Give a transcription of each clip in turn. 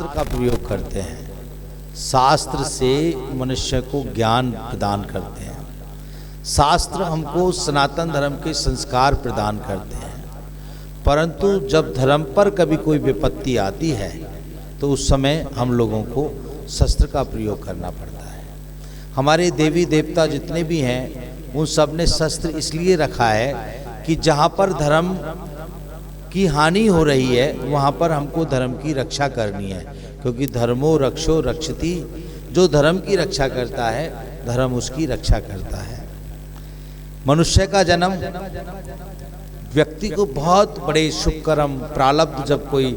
शास्त्र का प्रयोग करते हैं। शास्त्र से मनुष्य को ज्ञान प्रदान करते हैं। शास्त्र हमको सनातन धर्म के संस्कार प्रदान करते हैं। परंतु जब धर्म पर कभी कोई विपत्ति आती है तो उस समय हम लोगों को शस्त्र का प्रयोग करना पड़ता है। हमारे देवी देवता जितने भी हैं उन सब ने शस्त्र इसलिए रखा है कि जहाँ पर धर्म की हानि हो रही है वहाँ पर हमको धर्म की रक्षा करनी है, क्योंकि धर्मो रक्षो रक्षति, जो धर्म की रक्षा करता है धर्म उसकी रक्षा करता है। मनुष्य का जन्म व्यक्ति को बहुत बड़े शुभ कर्म प्रारब्ध, जब कोई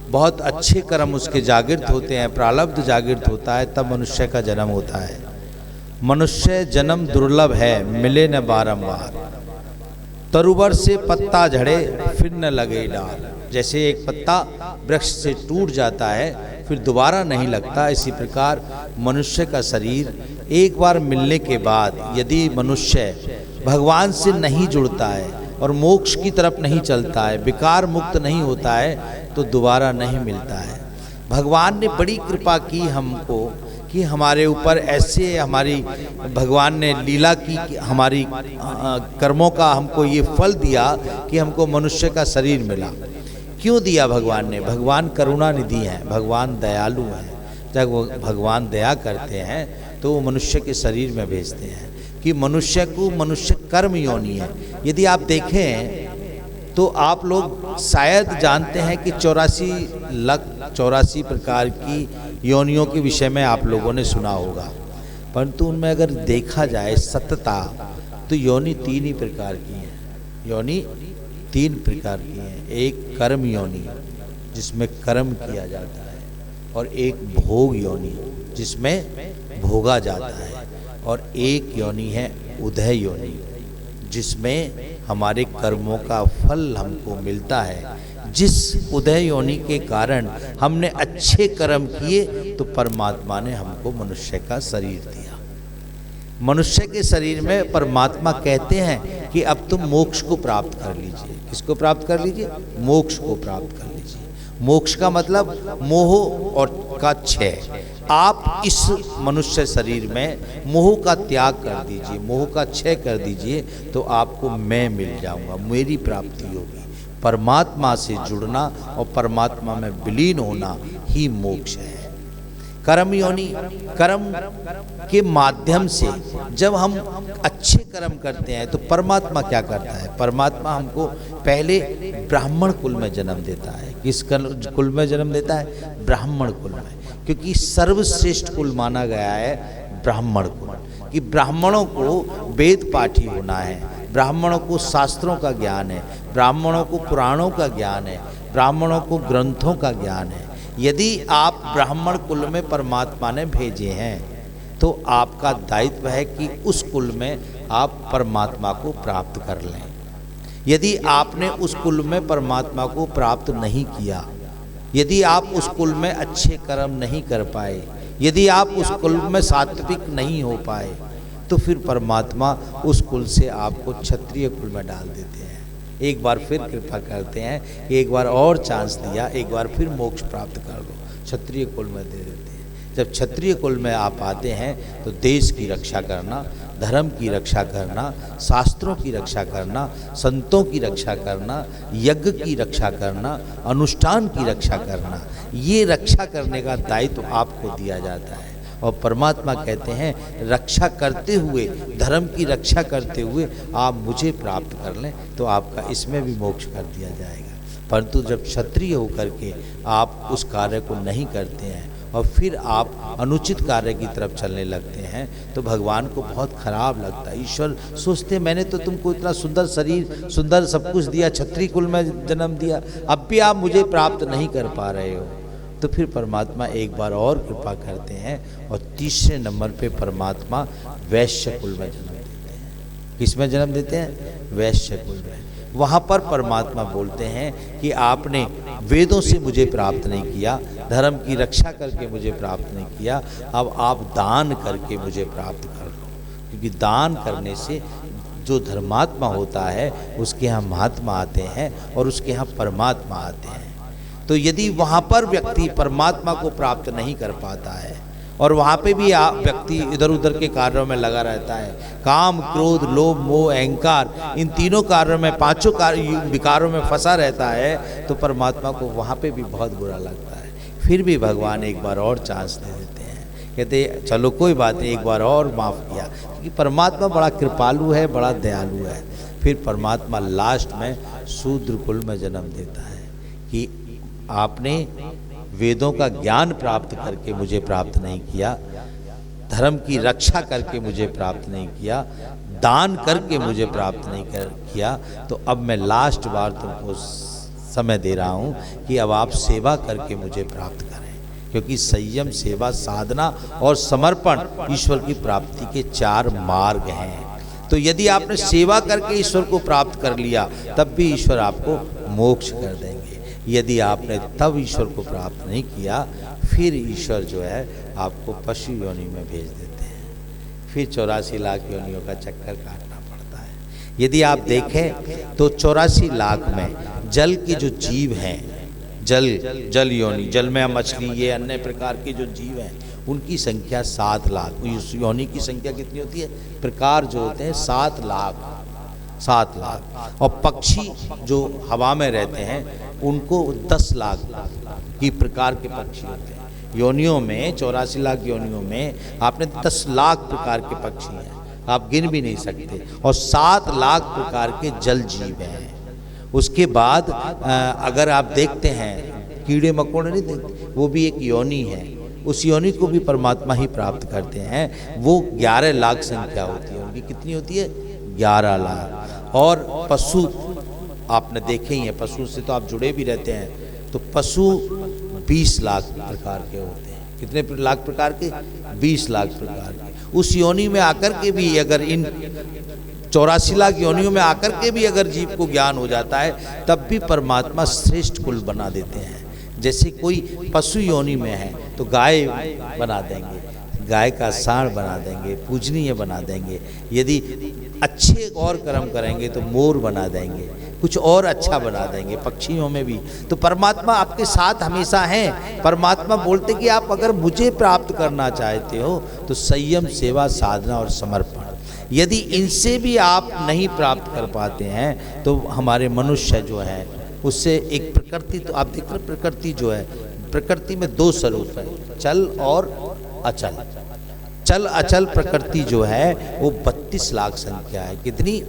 बहुत अच्छे कर्म उसके जागृत होते हैं, प्रारब्ध जागृत होता है, तब मनुष्य का जन्म होता है। मनुष्य जन्म दुर्लभ है, मिले न बारंबार। तरुवर से पत्ता झड़े फिर न लगे डाल। जैसे एक पत्ता वृक्ष से टूट जाता है फिर दोबारा नहीं लगता, इसी प्रकार मनुष्य का शरीर एक बार मिलने के बाद यदि मनुष्य भगवान से नहीं जुड़ता है और मोक्ष की तरफ नहीं चलता है, विकार मुक्त नहीं होता है, तो दोबारा नहीं मिलता है। भगवान ने बड़ी कृपा की हमको कि हमारे ऊपर ऐसे हमारी भगवान ने लीला की कि हमारी कर्मों का हमको ये फल दिया कि हमको मनुष्य का शरीर मिला। क्यों दिया भगवान ने? भगवान करुणा निधि हैं, भगवान दयालु हैं। जब वो भगवान दया करते हैं तो वो मनुष्य के शरीर में भेजते हैं कि मनुष्य को, मनुष्य कर्म योनि है। यदि आप देखें तो आप लोग शायद जानते हैं कि 84 प्रकार की योनियों के विषय में आप लोगों ने सुना होगा, परंतु उनमें अगर देखा जाए सतता तो योनि 3 ही प्रकार की हैं। योनि 3 प्रकार की हैं। एक कर्म योनि जिसमें कर्म किया जाता है, और एक भोग योनि जिसमें भोगा जाता है, और एक योनि है उदय योनि जिसमें हमारे कर्मों का फल हमको मिलता है। जिस उदय योनि के कारण हमने अच्छे कर्म किए तो परमात्मा ने हमको मनुष्य का शरीर दिया। मनुष्य के शरीर में परमात्मा कहते हैं कि अब तुम मोक्ष को प्राप्त कर लीजिए। किसको प्राप्त कर लीजिए? मोक्ष को प्राप्त कर लीजिए। मोक्ष का मतलब मोह और का क्षय। आप इस मनुष्य शरीर में मोह का त्याग कर दीजिए, मोह का क्षय कर दीजिए, तो आपको मैं मिल जाऊंगा, मेरी प्राप्ति होगी। परमात्मा से जुड़ना और परमात्मा में विलीन होना ही मोक्ष है। कर्म योनि, कर्म के माध्यम से जब हम अच्छे कर्म करते हैं तो परमात्मा क्या करता है? परमात्मा हमको पहले ब्राह्मण कुल में जन्म देता है। किस कुल में जन्म देता है? ब्राह्मण कुल में, क्योंकि सर्वश्रेष्ठ कुल माना गया है ब्राह्मण कुल, कि ब्राह्मणों को वेद पाठी होना है, ब्राह्मणों को शास्त्रों का ज्ञान है, ब्राह्मणों को पुराणों का ज्ञान है, ब्राह्मणों को ग्रंथों का ज्ञान है। यदि आप ब्राह्मण कुल में परमात्मा ने भेजे हैं तो आपका दायित्व है कि उस कुल में आप परमात्मा को प्राप्त कर लें। यदि आपने उस कुल में परमात्मा को प्राप्त नहीं किया, यदि आप उस कुल में अच्छे कर्म नहीं कर पाए, यदि आप उस कुल में सात्विक नहीं हो पाए, तो फिर परमात्मा उस कुल से आपको क्षत्रिय कुल में डाल देते हैं। एक बार फिर कृपा करते हैं, एक बार और चांस दिया, एक बार फिर मोक्ष प्राप्त कर लो, क्षत्रिय कुल में दे देते हैं। जब क्षत्रिय कुल में आप आते हैं तो देश की रक्षा करना, धर्म की रक्षा करना, शास्त्रों की रक्षा करना, संतों की रक्षा करना, यज्ञ की रक्षा करना, अनुष्ठान की रक्षा करना, ये रक्षा करने का दायित्व आपको दिया जाता है। और परमात्मा कहते हैं रक्षा करते हुए, धर्म की रक्षा करते हुए आप मुझे प्राप्त कर लें तो आपका इसमें भी मोक्ष कर दिया जाएगा। परंतु जब क्षत्रिय होकर के आप उस कार्य को नहीं करते हैं और फिर आप अनुचित कार्य की तरफ चलने लगते हैं तो भगवान को बहुत खराब लगता है। ईश्वर सोचते मैंने तो तुमको इतना सुंदर शरीर, सुंदर सब कुछ दिया, क्षत्रिय कुल में जन्म दिया, अब भी आप मुझे प्राप्त नहीं कर पा रहे हो। तो फिर परमात्मा एक बार और कृपा करते हैं और तीसरे नंबर पे परमात्मा वैश्य कुल में जन्म देते हैं। किस में जन्म देते हैं? वैश्य कुल में। वहाँ पर परमात्मा बोलते हैं कि आपने वेदों से मुझे प्राप्त नहीं किया, धर्म की रक्षा करके मुझे प्राप्त नहीं किया, अब आप दान करके मुझे प्राप्त कर लो। क्योंकि दान करने से जो धर्मात्मा होता है उसके यहाँ महात्मा आते हैं और उसके यहाँ परमात्मा आते हैं। तो यदि वहाँ पर व्यक्ति परमात्मा को प्राप्त नहीं कर पाता है और वहाँ पे भी व्यक्ति इधर उधर के कार्यों में लगा रहता है, काम क्रोध लोभ मोह अहंकार, इन तीनों कार्यों में, पांचों विकारों में फंसा रहता है, तो परमात्मा को वहाँ पे भी बहुत बुरा लगता है। फिर भी भगवान एक बार और चांस दे देते हैं, कहते चलो कोई बात नहीं, एक बार और माफ़ किया, क्योंकि परमात्मा बड़ा कृपालु है, बड़ा दयालु है। फिर परमात्मा लास्ट में शूद्र कुल में जन्म देता है कि आपने वेदों का ज्ञान प्राप्त करके मुझे प्राप्त नहीं किया, धर्म की रक्षा करके मुझे प्राप्त नहीं किया, दान करके मुझे प्राप्त नहीं किया, तो अब मैं लास्ट बार तुमको समय दे रहा हूँ कि अब आप सेवा करके मुझे प्राप्त करें, क्योंकि संयम, सेवा, साधना और समर्पण ईश्वर की प्राप्ति के 4 मार्ग हैं। तो यदि आपने सेवा करके ईश्वर को प्राप्त कर लिया, तब भी ईश्वर आपको मोक्ष कर देंगे। यदि आपने तब ईश्वर को प्राप्त नहीं किया, फिर ईश्वर जो है आपको पशु योनि में भेज देते हैं, फिर 84 लाख योनियों का चक्कर काटना पड़ता है। यदि आप देखें तो 84 लाख में जल के जो जीव हैं, जल योनि, जल में मछली, ये अन्य प्रकार के जो जीव हैं, उनकी संख्या 7 लाख। उस योनि की संख्या कितनी होती है? प्रकार जो होते हैं 7 लाख। और पक्षी जो हवा में रहते हैं उनको 10 लाख की प्रकार के पक्षी होते हैं। योनियों में 84 लाख योनियों में आपने 10 लाख प्रकार के पक्षी हैं, आप गिन भी नहीं सकते, और 7 लाख प्रकार के जल जीव हैं। उसके बाद अगर आप देखते हैं कीड़े मकोड़े नहीं देखते, वो भी एक योनि है, उस योनि को भी परमात्मा ही प्राप्त करते हैं। वो 11 लाख संख्या होती है उनकी। कितनी होती है? 11 लाख। और पशु आपने देखे ही हैं, पशु से तो आप जुड़े भी रहते हैं, तो पशु 20 लाख प्रकार के होते हैं। कितने लाख प्रकार के? 20 लाख प्रकार के। उस योनि में आकर के भी अगर इन 84 लाख योनियों में आकर के भी अगर जीव को ज्ञान हो जाता है, तब भी परमात्मा श्रेष्ठ कुल बना देते हैं। जैसे कोई पशु योनि में है तो गाय बना देंगे, गाय का साँड़ बना देंगे, पूजनीय बना देंगे। यदि अच्छे और कर्म करेंगे तो मोर बना देंगे, कुछ और अच्छा बना देंगे। पक्षियों में भी तो परमात्मा आपके साथ हमेशा हैं। परमात्मा बोलते कि आप अगर मुझे प्राप्त करना चाहते हो तो संयम, सेवा, साधना और समर्पण, यदि इनसे भी आप नहीं प्राप्त कर पाते हैं तो हमारे मनुष्य जो है उससे एक प्रकृति, तो आप देख रहे प्रकृति जो है, प्रकृति में 2 स्वरूप है, चल और अचल। चल अचल प्रकृति जो है वो 32 लाख संख्या है। कितनी?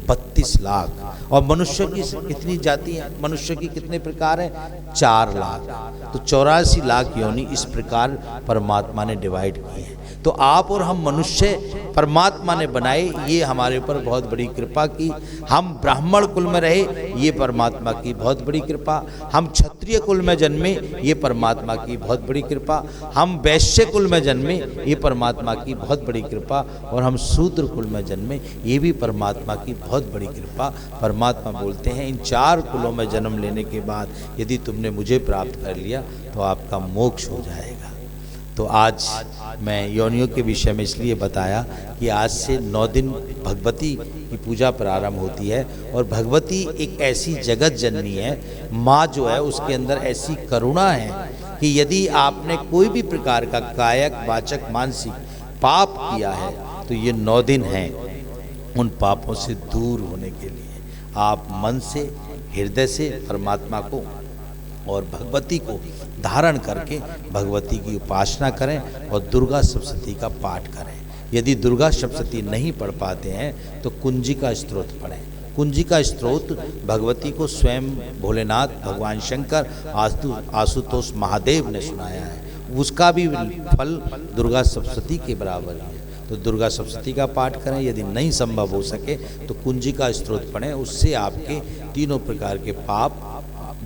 32 लाख। और मनुष्य की कितनी जाति है? मनुष्य की कितने प्रकार हैं? 4 लाख। तो 84 लाख योनि इस प्रकार परमात्मा ने डिवाइड की है। तो आप और हम मनुष्य परमात्मा ने बनाए, ये हमारे ऊपर बहुत बड़ी कृपा की। हम ब्राह्मण कुल में रहे, ये परमात्मा की बहुत बड़ी कृपा। हम क्षत्रिय कुल में जन्मे, ये परमात्मा की बहुत बड़ी कृपा। हम वैश्य कुल में जन्मे, ये परमात्मा की बहुत बड़ी कृपा। और हम शूद्र कुल में जन्मे, ये भी परमात्मा की बहुत बड़ी कृपा। परमात्मा बोलते हैं इन 4 कुलों में जन्म लेने के बाद यदि तुमने मुझे प्राप्त कर लिया तो आपका मोक्ष हो जाएगा। तो आज मैं योनियों के विषय में इसलिए बताया कि आज से 9 दिन भगवती की पूजा प्रारंभ होती है। और भगवती एक ऐसी जगत जननी है, माँ जो है उसके अंदर ऐसी करुणा है कि यदि आपने कोई भी प्रकार का कायक, वाचक, मानसिक पाप किया है तो ये 9 दिन हैं उन पापों से दूर होने के लिए। आप मन से, हृदय से परमात्मा को और भगवती को धारण करके भगवती की उपासना करें और दुर्गा सप्तशती का पाठ करें। यदि दुर्गा सप्तशती नहीं पढ़ पाते हैं तो कुंजिका स्तोत्र पढ़ें। कुंजिका स्तोत्र भगवती को स्वयं भोलेनाथ, भगवान शंकर, आशुतोष महादेव ने सुनाया है, उसका भी फल दुर्गा सप्तशती के बराबर है। तो दुर्गा सप्तशती का पाठ करें। यदि नहीं संभव हो सके तो कुंजिका स्तोत्र पढ़ें, उससे आपके तीनों प्रकार के पाप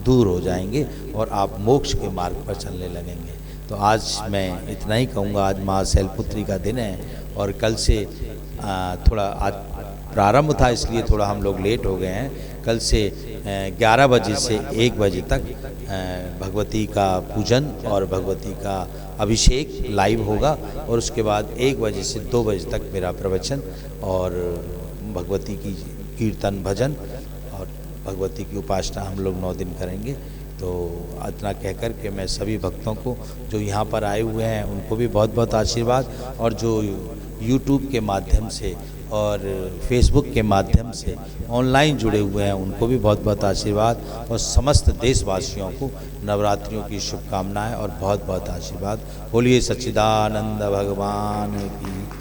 दूर हो जाएंगे और आप मोक्ष के मार्ग पर चलने लगेंगे। तो आज मैं इतना ही कहूँगा। आज माँ शैलपुत्री का दिन है और कल से थोड़ा आज प्रारंभ था इसलिए थोड़ा हम लोग लेट हो गए हैं। कल से 11 बजे से 1 बजे तक भगवती का पूजन और भगवती का अभिषेक लाइव होगा और उसके बाद 1 बजे से 2 बजे तक मेरा प्रवचन और भगवती की कीर्तन, भजन और भगवती की उपासना हम लोग 9 दिन करेंगे। तो इतना कहकर के मैं सभी भक्तों को जो यहाँ पर आए हुए हैं उनको भी बहुत बहुत आशीर्वाद, और जो यूट्यूब के माध्यम से और फेसबुक के माध्यम से ऑनलाइन जुड़े हुए हैं उनको भी बहुत बहुत आशीर्वाद, और समस्त देशवासियों को नवरात्रियों की शुभकामनाएं और बहुत बहुत आशीर्वाद। बोलिए सच्चिदानंद भगवान की।